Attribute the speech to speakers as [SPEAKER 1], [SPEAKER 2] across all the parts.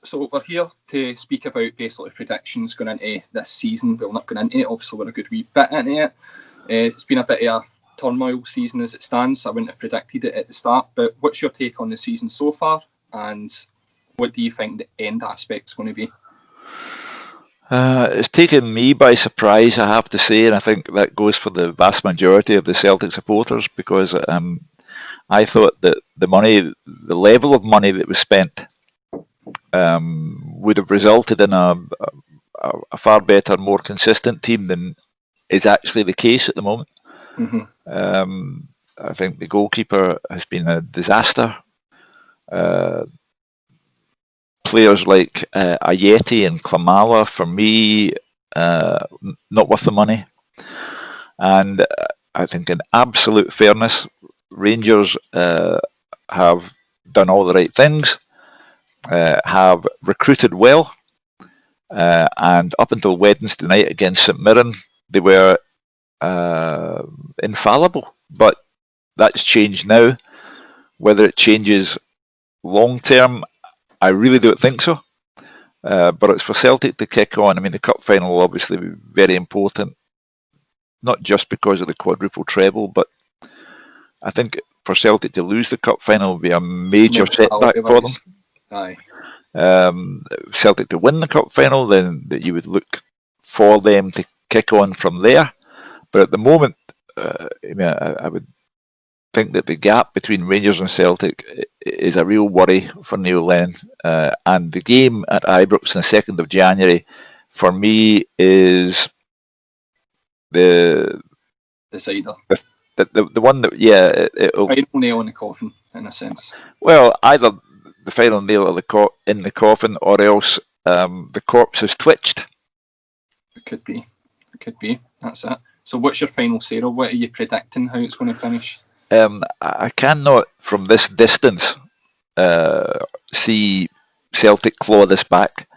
[SPEAKER 1] So we're here to speak about basically predictions going into this season. We're not going into it, obviously we're a good wee bit into it. It's been a bit of a turmoil season as it stands. I wouldn't have predicted it at the start, but what's your take on the season so far, and what do you think the end aspect's going to be?
[SPEAKER 2] It's taken me by surprise, I have to say, and I think that goes for the vast majority of the Celtic supporters, because I thought that the level of money that was spent, would have resulted in a far better, more consistent team than is actually the case at the moment.
[SPEAKER 1] Mm-hmm.
[SPEAKER 2] I think the goalkeeper has been a disaster. Players like Ayeti and Klamala, for me, not worth the money. And I think, in absolute fairness, Rangers have done all the right things, have recruited well, and up until Wednesday night against St Mirren, they were infallible. But that's changed now. Whether it changes long term, I really don't think so. But it's for Celtic to kick on. I mean, the cup final will obviously be very important, not just because of the quadruple treble, but I think for Celtic to lose the cup final would be a major setback for them.
[SPEAKER 1] Aye.
[SPEAKER 2] Celtic to win the cup final, then that you would look for them to kick on from there. But at the moment, I would think that the gap between Rangers and Celtic is a real worry for Neil Lennon. And the game at Ibrox on the 2nd of January, for me, is the
[SPEAKER 1] decider.
[SPEAKER 2] The one that, yeah, it'll
[SPEAKER 1] final nail in the coffin, in a sense.
[SPEAKER 2] Well, either the final nail in the coffin, or else the corpse has twitched.
[SPEAKER 1] It could be. That's it. So what's your final say, or what are you predicting how it's going to finish?
[SPEAKER 2] I cannot, from this distance, see Celtic claw this back.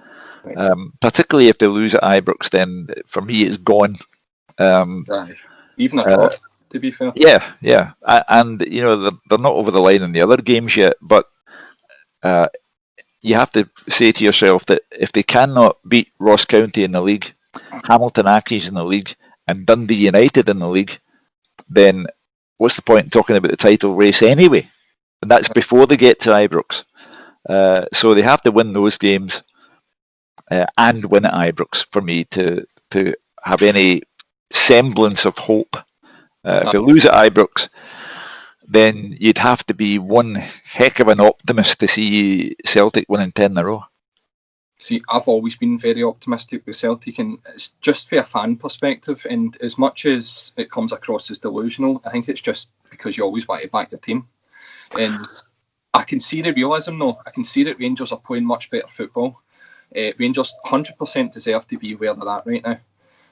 [SPEAKER 2] Right. Particularly if they lose at Ibrox, then for me it's gone.
[SPEAKER 1] Even a draw, to be fair.
[SPEAKER 2] Yeah. And they're not over the line in the other games yet, but you have to say to yourself that if they cannot beat Ross County in the league, Hamilton Accies in the league, and Dundee United in the league, then what's the point in talking about the title race anyway? And that's before they get to Ibrox. So they have to win those games and win at Ibrox for me to have any semblance of hope. If they lose at Ibrox, then you'd have to be one heck of an optimist to see Celtic winning 10 in a row.
[SPEAKER 1] See, I've always been very optimistic with Celtic, and it's just from a fan perspective, and as much as it comes across as delusional, I think it's just because you always want to back your team. And I can see the realism though. I can see that Rangers are playing much better football. Rangers 100% deserve to be where they're at right now.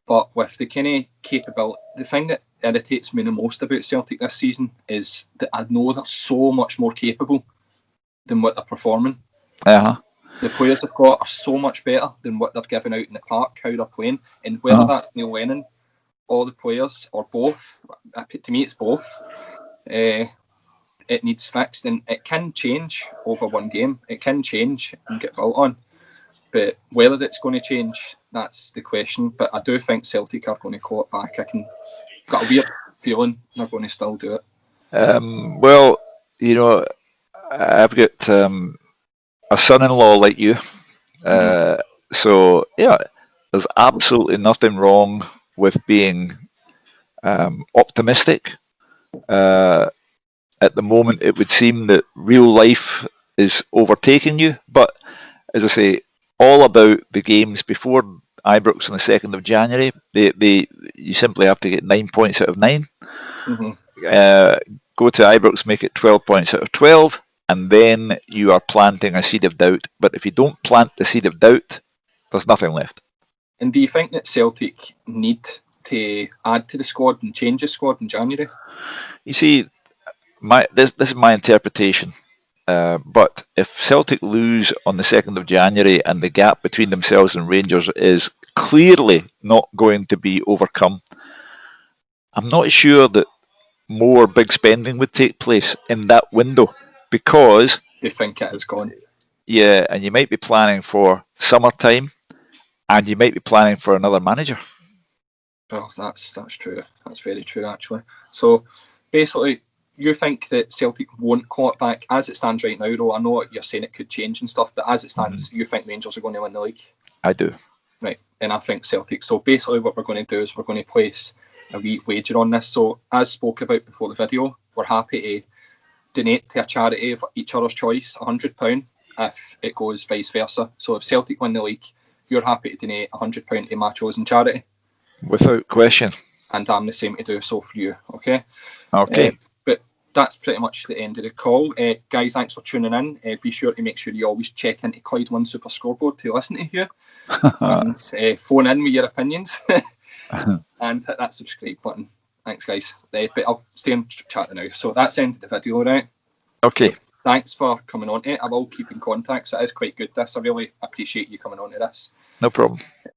[SPEAKER 1] But with the kind of capability, the thing that irritates me the most about Celtic this season is that I know they're so much more capable than what they're performing.
[SPEAKER 2] Uh-huh.
[SPEAKER 1] The players they've got are so much better than what they're giving out in the park, how they're playing. And whether that's Neil Lennon or the players or both, to me it's both, it needs fixed. And it can change over one game. It can change and get built on. But whether it's going to change, that's the question. But I do think Celtic are going to claw it back. Got a weird feeling they're going to still do it.
[SPEAKER 2] Well, I've got a son-in-law like you. So, yeah, there's absolutely nothing wrong with being optimistic. At the moment, it would seem that real life is overtaking you. But, as I say, all about the games before Ibrox on the 2nd of January. You simply have to get 9 points out of 9.
[SPEAKER 1] Mm-hmm.
[SPEAKER 2] Go to Ibrox, make it 12 points out of 12, and then you are planting a seed of doubt. But if you don't plant the seed of doubt, there's nothing left.
[SPEAKER 1] And do you think that Celtic need to add to the squad and change the squad in January?
[SPEAKER 2] You see, this is my interpretation. But if Celtic lose on the 2nd of January and the gap between themselves and Rangers is clearly not going to be overcome, I'm not sure that more big spending would take place in that window, because
[SPEAKER 1] you think it is gone.
[SPEAKER 2] Yeah, and you might be planning for summertime, and you might be planning for another manager.
[SPEAKER 1] Well, that's true. That's very true, actually. So basically, you think that Celtic won't claw it back as it stands right now, though? I know you're saying it could change and stuff, but as it stands, you think Rangers are going to win the league?
[SPEAKER 2] I do.
[SPEAKER 1] Right, and I think Celtic. So basically what we're going to do is we're going to place a wee wager on this. So as spoke about before the video, we're happy to donate to a charity of each other's choice, £100 if it goes vice versa. So if Celtic win the league, you're happy to donate £100 to my chosen charity.
[SPEAKER 2] Without question.
[SPEAKER 1] And I'm the same to do so for you, okay?
[SPEAKER 2] Okay.
[SPEAKER 1] But that's pretty much the end of the call. Guys, thanks for tuning in. Be sure to make sure you always check into Clyde One Super Scoreboard to listen to you. And phone in with your opinions. And hit that subscribe button. Thanks, guys. But I'll stay on chat now. So that's the end of the video, right?
[SPEAKER 2] Okay.
[SPEAKER 1] Thanks for coming on to it. I will keep in contact. So it is quite good, this. I really appreciate you coming on to this.
[SPEAKER 2] No problem.